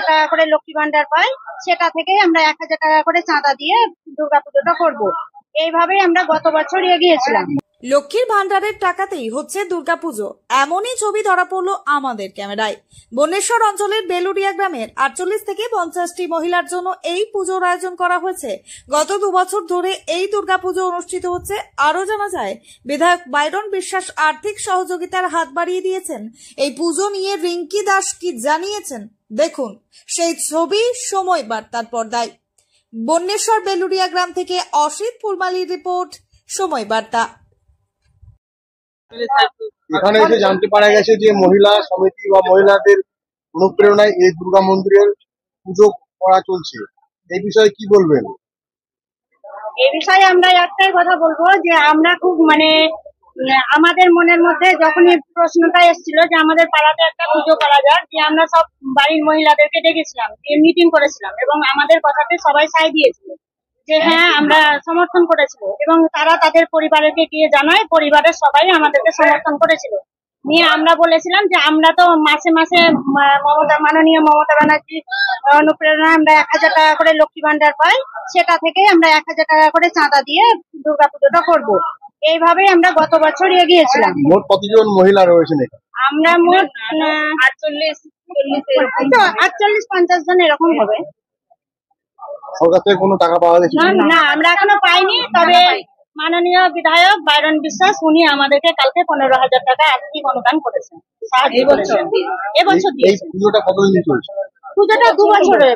টাকা করে লক্ষ্মী ভান্ডার পাই, সেটা থেকেই আমরা 1000 টাকা করে চাঁদা দিয়ে দুর্গাপুজোটা করব। এইভাবেই আমরা গত বছর এগিয়েছিলাম। লক্ষ্মীর ভান্ডারের টাকাতেই হচ্ছে দুর্গাপুজো, এমনই ছবি ধরা পড়লো আমাদের ক্যামেরায়। বন্যেশ্বর অঞ্চলের বেলুড়িয়া গ্রামের 48 থেকে 50টি মহিলার জন্য এই পুজোর আয়োজন করা হয়েছে। গত 2 বছর ধরে এই দুর্গাপুজো অনুষ্ঠিত হচ্ছে। আরো জানা যায়, বিধায়ক বাইরন বিশ্বাস আর্থিক সহযোগিতার হাত বাড়িয়ে দিয়েছেন। এই পুজো নিয়ে রিঙ্কি দাস কি জানিয়েছেন দেখুন সেই ছবি সময় বার্তার পর্দায়। বন্যেশ্বর বেলুড়িয়া গ্রাম থেকে অসিত ফুলমালির রিপোর্ট, সময় বার্তা। এখানে এসে জানতে পারা গেছে যে মহিলা সমিতি বা মহিলাদের অনুপ্রেরণায় এই দুর্গা মন্দিরের পুজো করা চলছে, এই বিষয়ে কি বলবেন? এই বিষয়ে আমরা একটাই কথা বলবো যে আমরা খুব আমাদের মনের মধ্যে যখনই প্রশ্নটা এসেছিল যে আমাদের পাড়াতে একটা পুজো করা যাক, যে আমরা সব বাড়ির মহিলাদেরকে ডেকেছিলাম, মিটিং করেছিলাম এবং আমাদের কথাতে সবাই সায় দিয়েছিল যে হ্যাঁ আমরা সমর্থন করেছিল এবং তারা তাদের পরিবারকে গিয়ে জানায়, পরিবারের সবাই আমাদেরকে সমর্থন করেছিল। নিয়ে আমরা বলেছিলাম যে আমরা তো মাসে মাসে মাননীয় মমতা ব্যানার্জি অনুপ্রেরণায় আমরা 1000 টাকা করে লক্ষ্মী ভান্ডার পাই, সেটা থেকেই আমরা 1000 টাকা করে চাঁদা দিয়ে দুর্গাপুজোটা করব। এইভাবেই আমরা গত বছর এগিয়েছিলাম। মোট কতজন মহিলা রয়েছেন এখানে? আমরা মোট 48-50 জন এরকম হবে। সরকার থেকে কোনো টাকা পাওয়া গেছে? না, আমরা এখনো পাইনি। তবে মাননীয় বিধায়ক বাইরন বিশ্বাস উনি আমাদেরকে কালকে 15,000 টাকা আর্থিক অনুদান করেছেন, সাহায্য করেছেন। এবছর এই পুজোটা কতদিন চলছে? পুজোটা 2 বছরের,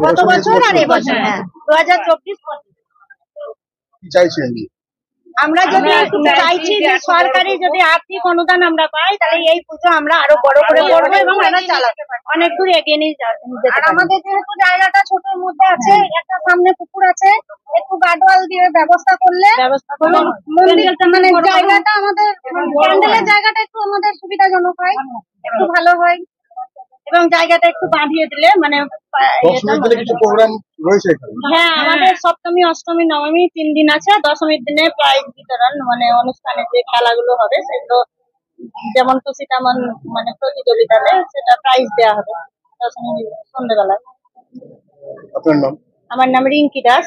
গত বছর আর এবছর 2024-25। কি চাইছেন? আমরা যদি চাইছি যে সরকারি যদি আর্থিক অনুদান আমরা পাই, তাহলে এই পুজো আমরা আরো বড় করে করবো এবং আমরা চালাতে পারি, অনেক দূর এগিয়ে নিয়ে যেতে পারি। আমাদের যেহেতু জায়গাটা ছোটর মধ্যে আছে, একটা সামনে পুকুর আছে, একটু গার্ডওয়াল দিয়ে ব্যবস্থা করলে মন্দিরটা জায়গাটা আমাদের প্যান্ডেলের জায়গাটা একটু আমাদের সুবিধাজনক হয়, একটু ভালো হয় এবং জায়গাটা একটু বাঁধিয়ে দিলে কিছু প্রোগ্রাম রয়েছে। হ্যাঁ, আমাদের সপ্তমী, অষ্টমী, নবমী 3 দিন আছে। দশমীর দিনে প্রাইজ বিতরণ অনুষ্ঠানে যে খেলাগুলো হবে সেগুলো যেমন খুশি তেমন প্রতিযোগিতাতে সেটা প্রাইজ দেওয়া হবে দশমী সন্ধ্যেবেলায়। আপনার নাম? আমার নাম রিঙ্কি দাস।